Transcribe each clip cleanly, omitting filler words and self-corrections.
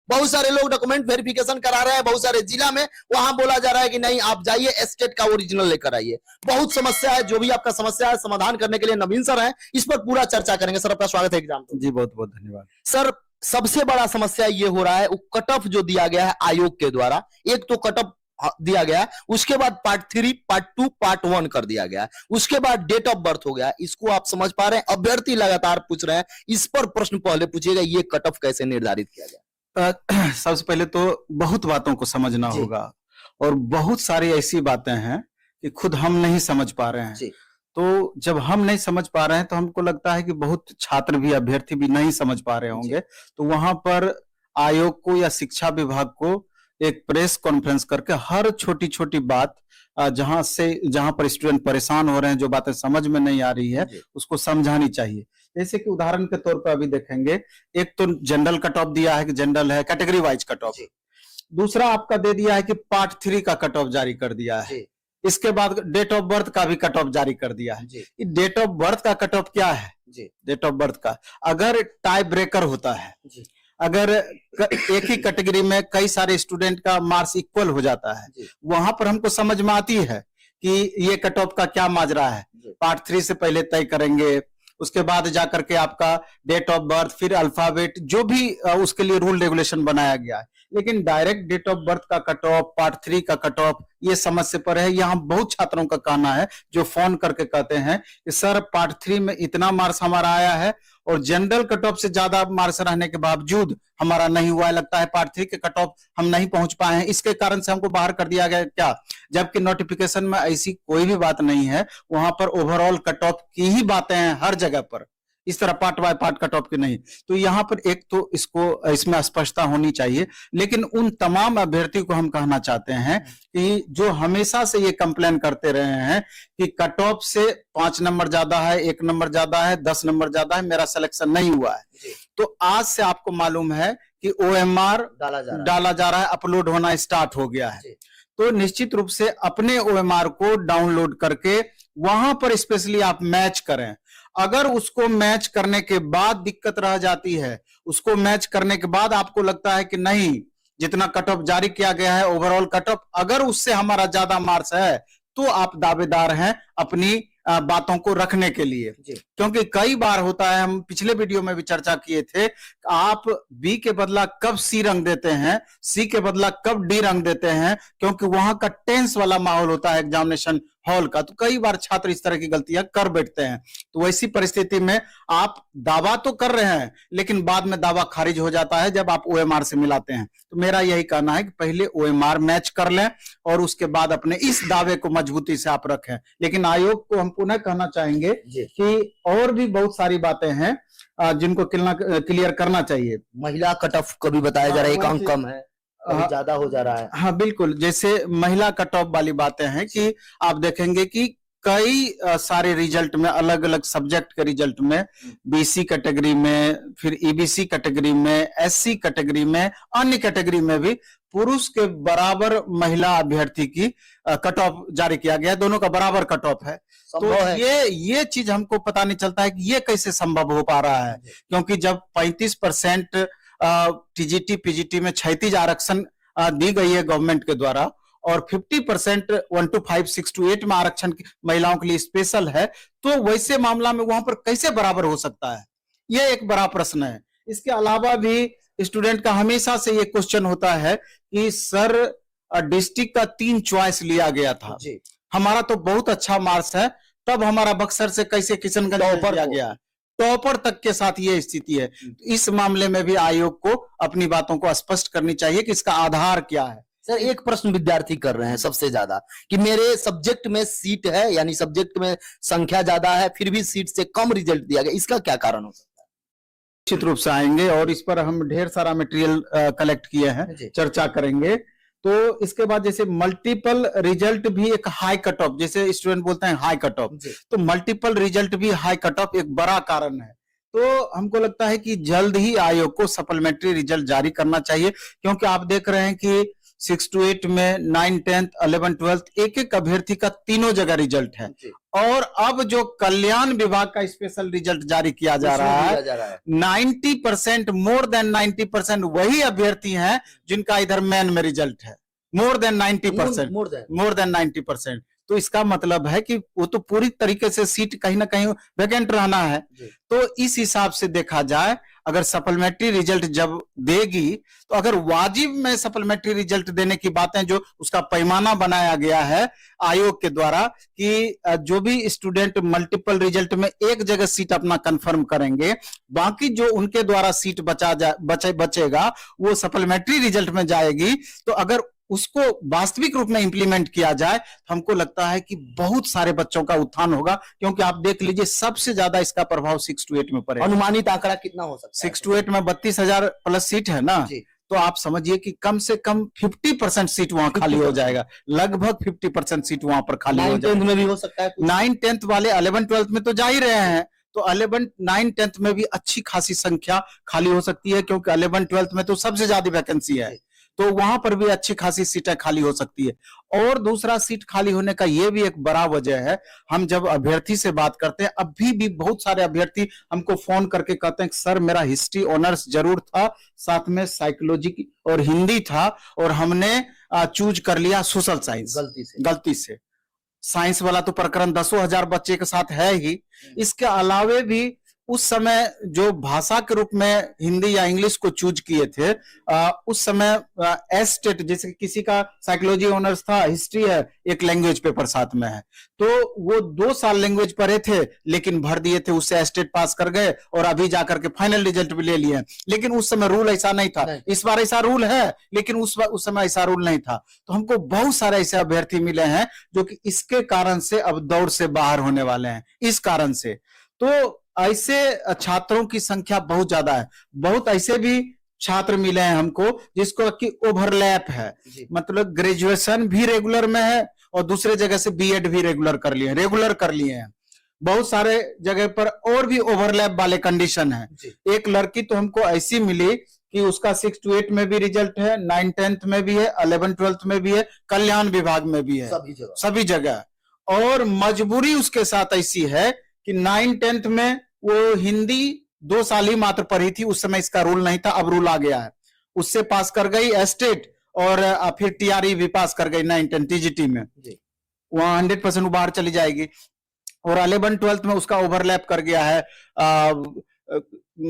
बहुत सारे लोग डॉक्यूमेंट वेरिफिकेशन करा रहे हैं, बहुत सारे जिला में वहां बोला जा रहा है कि नहीं आप जाइए स्टेट का ओरिजिनल लेकर आइए। बहुत समस्या है, जो भी आपका समस्या है समाधान करने के लिए नवीन सर हैं, इस पर पूरा चर्चा करेंगे। सर आपका स्वागत है एग्जाम तो। जी बहुत बहुत धन्यवाद सर। सबसे बड़ा समस्या ये हो रहा है, वो कट ऑफ जो दिया गया है आयोग के द्वारा, एक तो कट ऑफ दिया गया, उसके बाद पार्ट 3, पार्ट 2, पार्ट 1 कर दिया गया, उसके बाद डेट ऑफ बर्थ हो गया। इसको आप समझ पा रहे हैं? अभ्यर्थी लगातार पूछ रहे हैं, इस पर प्रश्न पहले पूछिएगा, ये कट ऑफ कैसे निर्धारित किया गया? सबसे पहले तो बहुत बातों को समझना होगा, और बहुत सारी ऐसी बातें हैं कि खुद हम नहीं समझ पा रहे हैं। तो जब हम नहीं समझ पा रहे हैं तो हमको लगता है कि बहुत छात्र भी, अभ्यर्थी भी नहीं समझ पा रहे होंगे। तो वहां पर आयोग को या शिक्षा विभाग को एक प्रेस कॉन्फ्रेंस करके हर छोटी छोटी बात, जहां पर स्टूडेंट परेशान हो रहे हैं, जो बातें समझ में नहीं आ रही है, उसको समझानी चाहिए। जैसे कि उदाहरण के तौर पर अभी देखेंगे, एक तो जनरल कट ऑफ दिया है कि जनरल है, कैटेगरी वाइज कट ऑफ। दूसरा आपका दे दिया है कि पार्ट 3 का कट ऑफ जारी कर दिया है। इसके बाद डेट ऑफ बर्थ का भी कट ऑफ जारी कर दिया है। डेट ऑफ बर्थ का कट ऑफ क्या है? डेट ऑफ बर्थ का अगर टाई ब्रेकर होता है, अगर एक ही कैटेगरी में कई सारे स्टूडेंट का मार्क्स इक्वल हो जाता है, वहां पर हमको समझ में आती है कि ये कट ऑफ का क्या माजरा है। पार्ट 3 से पहले तय करेंगे, उसके बाद जाकर के आपका डेट ऑफ बर्थ, फिर अल्फाबेट, जो भी उसके लिए रूल रेगुलेशन बनाया गया है। लेकिन डायरेक्ट डेट ऑफ बर्थ का कट ऑफ, पार्ट 3 का कट ऑफ, ये समझ से परे है। यहाँ बहुत छात्रों का कहना है जो फोन करके कहते हैं कि सर पार्ट 3 में इतना मार्क्स हमारा आया है और जनरल कट ऑफ से ज्यादा मार्क्स रहने के बावजूद हमारा नहीं हुआ है, लगता है पार्ट 3 के कट ऑफ हम नहीं पहुंच पाए हैं, इसके कारण से हमको बाहर कर दिया गया क्या? जबकि नोटिफिकेशन में ऐसी कोई भी बात नहीं है। वहां पर ओवरऑल कट ऑफ की ही बातें हैं हर जगह पर, इस तरह part by part cut off की नहीं। तो यहाँ पर एक तो इसमें स्पष्टता होनी चाहिए। लेकिन उन तमाम अभ्यर्थी को हम कहना चाहते हैं कि जो हमेशा से ये कंप्लेन करते रहे हैं कि कट ऑफ से 5 नंबर ज्यादा है, 1 नंबर ज्यादा है, 10 नंबर ज्यादा है, मेरा सिलेक्शन नहीं हुआ है, तो आज से आपको मालूम है कि OMR डाला जा रहा है, अपलोड होना स्टार्ट हो गया है। तो निश्चित रूप से अपने OMR को डाउनलोड करके वहां पर स्पेशली आप मैच करें। अगर उसको मैच करने के बाद दिक्कत रह जाती है, उसको मैच करने के बाद आपको लगता है कि नहीं, जितना कट ऑफ जारी किया गया है ओवरऑल कट ऑफ, अगर उससे हमारा ज्यादा मार्क्स है, तो आप दावेदार हैं अपनी बातों को रखने के लिए। क्योंकि कई बार होता है, हम पिछले वीडियो में भी चर्चा किए थे, आप बी के बदला कब सी रंग देते हैं, सी के बदला कब डी रंग देते हैं, क्योंकि वहां का टेंस वाला माहौल होता है एग्जामिनेशन हॉल का। तो कई बार छात्र इस तरह की गलतियां कर बैठते हैं। तो वैसी परिस्थिति में आप दावा तो कर रहे हैं, लेकिन बाद में दावा खारिज हो जाता है जब आप OMR से मिलाते हैं। तो मेरा यही कहना है कि पहले OMR मैच कर लें और उसके बाद अपने इस दावे को मजबूती से आप रखें। लेकिन आयोग को हम पुनः कहना चाहेंगे कि और भी बहुत सारी बातें हैं जिनको क्लियर करना चाहिए। महिला कट ऑफ को भी बताया जा रहा है, एक अंक कम है, ज्यादा हो जा रहा है। हाँ बिल्कुल, जैसे महिला कट ऑफ वाली बातें हैं कि आप देखेंगे कि कई सारे रिजल्ट में, अलग अलग सब्जेक्ट के रिजल्ट में, BC कैटेगरी में, फिर EBC कैटेगरी में, SC कैटेगरी में, अन्य कैटेगरी में भी पुरुष के बराबर महिला अभ्यर्थी की कट ऑफ जारी किया गया है। दोनों का बराबर कट ऑफ है। तो ये चीज हमको पता नहीं चलता है कि ये कैसे संभव हो पा रहा है, क्योंकि जब 35% TGT PGT में 36 आरक्षण दी गई है गवर्नमेंट के द्वारा, और 50% 1 to 5, 6 to 8 में आरक्षण महिलाओं के लिए स्पेशल है, तो वैसे मामला में वहां पर कैसे बराबर हो सकता है? यह एक बड़ा प्रश्न है। इसके अलावा भी स्टूडेंट का हमेशा से ये क्वेश्चन होता है कि सर डिस्ट्रिक्ट का 3 चॉइस लिया गया था, हमारा तो बहुत अच्छा मार्क्स है, तब हमारा बक्सर से कैसे किशनगंज किया गया? टॉपर तक के साथ ये स्थिति है। इस मामले में भी आयोग को अपनी बातों को स्पष्ट करनी चाहिए कि इसका आधार क्या है। सर एक प्रश्न विद्यार्थी कर रहे हैं सबसे ज्यादा कि मेरे सब्जेक्ट में सीट है, यानी सब्जेक्ट में संख्या ज्यादा है, फिर भी सीट से कम रिजल्ट दिया गया, इसका क्या कारण हो सकता है? निश्चित रूप से आएंगे और इस पर हम ढेर सारा मटेरियल कलेक्ट किए हैं, चर्चा करेंगे। तो इसके बाद जैसे मल्टीपल रिजल्ट भी एक हाई कट ऑफ, जैसे स्टूडेंट बोलते हैं हाई कट ऑफ, तो मल्टीपल रिजल्ट भी हाई कट ऑफ एक बड़ा कारण है। तो हमको लगता है कि जल्द ही आयोग को सप्लीमेंट्री रिजल्ट जारी करना चाहिए, क्योंकि आप देख रहे हैं कि 6 to 8 में 9, 10th, 11, 12th एक एक अभ्यर्थी का तीनों जगह रिजल्ट है। और अब जो कल्याण विभाग का स्पेशल रिजल्ट जारी किया जा रहा है 90%, मोर देन 90% वही अभ्यर्थी हैं जिनका इधर मेन में रिजल्ट है। More than 90%, more than 90%। तो इसका मतलब है कि वो तो पूरी तरीके से सीट कहीं ना कहीं वैकेंट रहना है। तो इस हिसाब से देखा जाए, अगर सप्लीमेंट्री रिजल्ट जब देगी तो अगर वाजिब में सप्लीमेंट्री रिजल्ट देने की बातें, जो उसका पैमाना बनाया गया है आयोग के द्वारा कि जो भी स्टूडेंट मल्टीपल रिजल्ट में एक जगह सीट अपना कंफर्म करेंगे, बाकी जो उनके द्वारा सीट बचेगा वो सप्लीमेंट्री रिजल्ट में जाएगी। तो अगर उसको वास्तविक रूप में इंप्लीमेंट किया जाए तो हमको लगता है कि बहुत सारे बच्चों का उत्थान होगा, क्योंकि आप देख लीजिए सबसे ज्यादा इसका प्रभाव 6 to 8 में पड़ेगा। अनुमानित आंकड़ा कितना हो सकता है? 6 to 8 में 32,000 प्लस सीट है ना, तो आप समझिए कि कम से कम 50% सीट वहां खाली हो जाएगा, लगभग 50% सीट वहां पर खाली हो जाएगा। 9, 10th में भी हो सकता है। 9, 10th वाले 11, 12th में तो जा ही रहे हैं, तो 11, 9, 10th में भी अच्छी खासी संख्या खाली हो सकती है, क्योंकि 11, 12th में तो सबसे ज्यादा वैकेंसी है, तो वहां पर भी अच्छी खासी सीटें खाली हो सकती है। और दूसरा सीट खाली होने का यह भी एक बड़ा वजह है, हम जब अभ्यर्थी से बात करते हैं, अभी भी बहुत सारे अभ्यर्थी हमको फोन करके कहते हैं कि सर मेरा हिस्ट्री ऑनर्स जरूर था, साथ में साइकोलॉजी और हिंदी था, और हमने चूज कर लिया सोशल साइंस गलती से। साइंस वाला तो प्रकरण 10,000 बच्चे के साथ है ही। इसके अलावे भी उस समय जो भाषा के रूप में हिंदी या इंग्लिश को चूज किए थे, उस समय एस्टेट, जैसे किसी का साइकोलॉजी ऑनर्स था, हिस्ट्री है, एक लैंग्वेज पेपर साथ में है, तो वो 2 साल लैंग्वेज पढ़े थे लेकिन भर दिए थे, उससे एस्टेट पास कर गए और अभी जाकर के फाइनल रिजल्ट भी ले लिए। लेकिन उस समय रूल ऐसा नहीं था, इस बार ऐसा रूल है, लेकिन उस समय ऐसा रूल नहीं था। तो हमको बहुत सारे ऐसे अभ्यर्थी मिले हैं जो कि इसके कारण से अब दौड़ से बाहर होने वाले हैं, इस कारण से। तो ऐसे छात्रों की संख्या बहुत ज्यादा है। बहुत ऐसे भी छात्र मिले हैं हमको जिसको कि ओवरलैप है, मतलब ग्रेजुएशन भी रेगुलर में है और दूसरे जगह से बीएड भी रेगुलर कर लिए हैं। बहुत सारे जगह पर और भी ओवरलैप वाले कंडीशन है। एक लड़की तो हमको ऐसी मिली कि उसका 6 to 8 में भी रिजल्ट है, 9, 10th में भी है, 11, 12th में भी है, कल्याण विभाग में भी है, सभी जगह। और मजबूरी उसके साथ ऐसी है कि 9, 10th में वो हिंदी 2 साल ही मात्र पढ़ी थी, उस समय इसका रूल नहीं था, अब रूल आ गया है। उससे पास कर गई एस्टेट और फिर टीआरई भी पास कर गई 9, 10 टीजीटी में, वहां 100% बाहर चली जाएगी। और 11, 12th में उसका ओवरलैप कर गया है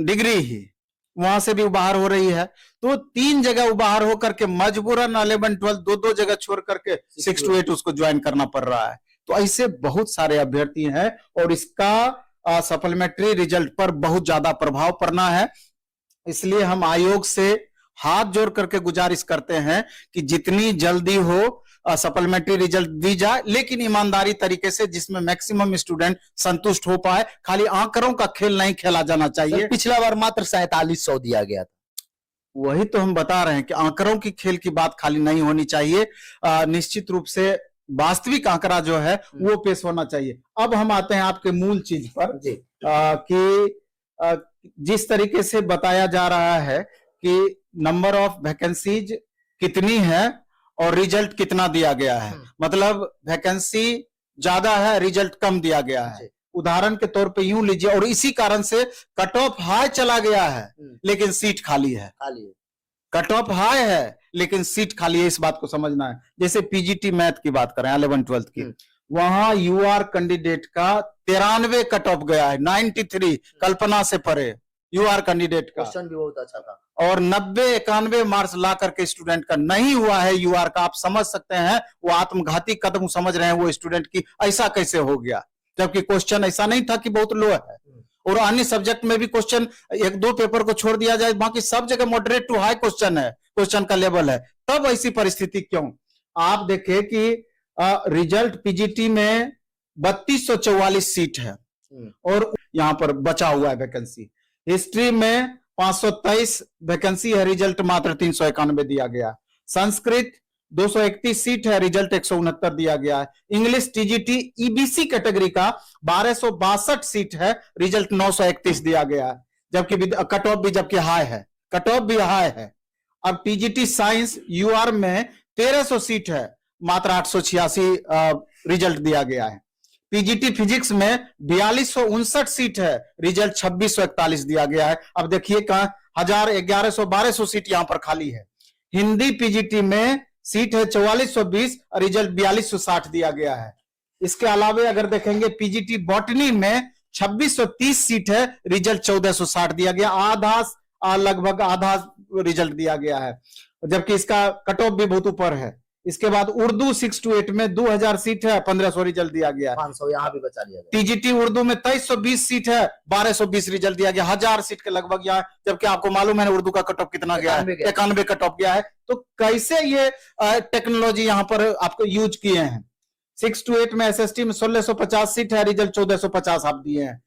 डिग्री ही, वहां से भी बाहर हो रही है। तो 3 जगह बाहर होकर के मजबूरन 11, 12 दो जगह छोड़ करके 6 to 8 उसको ज्वाइन करना पड़ रहा है। तो ऐसे बहुत सारे अभ्यर्थी हैं और इसका सप्लीमेंट्री रिजल्ट पर बहुत ज्यादा प्रभाव पड़ना है। इसलिए हम आयोग से हाथ जोड़ करके गुजारिश करते हैं कि जितनी जल्दी हो सप्लीमेंट्री रिजल्ट दी जाए, लेकिन ईमानदारी तरीके से, जिसमें मैक्सिमम स्टूडेंट संतुष्ट हो पाए। खाली आंकड़ों का खेल नहीं खेला जाना चाहिए। पिछला बार मात्र 4700 दिया गया था। वही तो हम बता रहे हैं कि आंकड़ों की खेल की बात खाली नहीं होनी चाहिए, निश्चित रूप से वास्तविक आंकड़ा जो है वो पेश होना चाहिए। अब हम आते हैं आपके मूल चीज पर कि जिस तरीके से बताया जा रहा है कि नंबर ऑफ वैकेंसीज कितनी है और रिजल्ट कितना दिया गया है, मतलब वैकेंसी ज्यादा है, रिजल्ट कम दिया गया है। उदाहरण के तौर पे यूं लीजिए, और इसी कारण से कट ऑफ हाई चला गया है लेकिन सीट खाली है। कट ऑफ हाई है लेकिन सीट खाली है, इस बात को समझना है। जैसे पीजीटी मैथ की बात करें 11, 12 की, वहां यूआर कैंडिडेट का 93 कट ऑफ गया है, 93 कल्पना से परे यूआर कैंडिडेट का। क्वेश्चन भी बहुत अच्छा था। और 90-91 मार्क्स ला करके स्टूडेंट का नहीं हुआ है यूआर का। आप समझ सकते हैं वो आत्मघाती कदम समझ रहे हैं वो स्टूडेंट की, ऐसा कैसे हो गया, जबकि क्वेश्चन ऐसा नहीं था कि बहुत लो है। और अन्य सब्जेक्ट में भी क्वेश्चन 1-2 पेपर को छोड़ दिया जाए, बाकी सब जगह मॉडरेट टू हाई क्वेश्चन है, क्वेश्चन का लेवल है। तब ऐसी परिस्थिति क्यों? आप देखें कि रिजल्ट पीजीटी में 3244 सीट है और यहां पर बचा हुआ है वैकेंसी। हिस्ट्री में 523 वैकेंसी है, रिजल्ट मात्र 391 दिया गया। संस्कृत 231 सीट है, रिजल्ट 169 दिया गया है। इंग्लिश टीजीटी ईबीसी कैटेगरी का 1262 सीट है, रिजल्ट 931 दिया गया है, जबकि कट ऑफ भी जबकि हाई है, कट ऑफ भी हाई है। अब टीजीटी साइंस यूआर में 1300 सीट है, मात्र 886 रिजल्ट दिया गया है। पीजीटी फिजिक्स में 4259 सीट है, रिजल्ट 2641 दिया गया है। अब देखिए कहां 1000, 1100, 1200 सीट यहां पर खाली है। हिंदी पीजीटी में सीट है 4420, रिजल्ट 4260 दिया गया है। इसके अलावे अगर देखेंगे पीजीटी बॉटनी में 2630 सीट है, रिजल्ट 1460 दिया गया, आधा लगभग आधा रिजल्ट दिया गया है, जबकि इसका कट ऑफ भी बहुत ऊपर है। इसके बाद उर्दू 6 to 8 में 2000 सीट है, 1500 रिजल्ट दिया गया है। 500 यहाँ भी बचा लिया गया। पीजीटी उर्दू में 2320 सीट है, 1220 रिजल्ट दिया गया, 1000 सीट के लगभग यहाँ, जबकि आपको मालूम है उर्दू का कट ऑफ कितना गया है, 91 कट ऑफ गया है। तो कैसे ये टेक्नोलॉजी यहाँ पर आपको यूज किए हैं। 6 to 8 में एसएसटी में 1650 सीट है, रिजल्ट 1450 आप दिए हैं।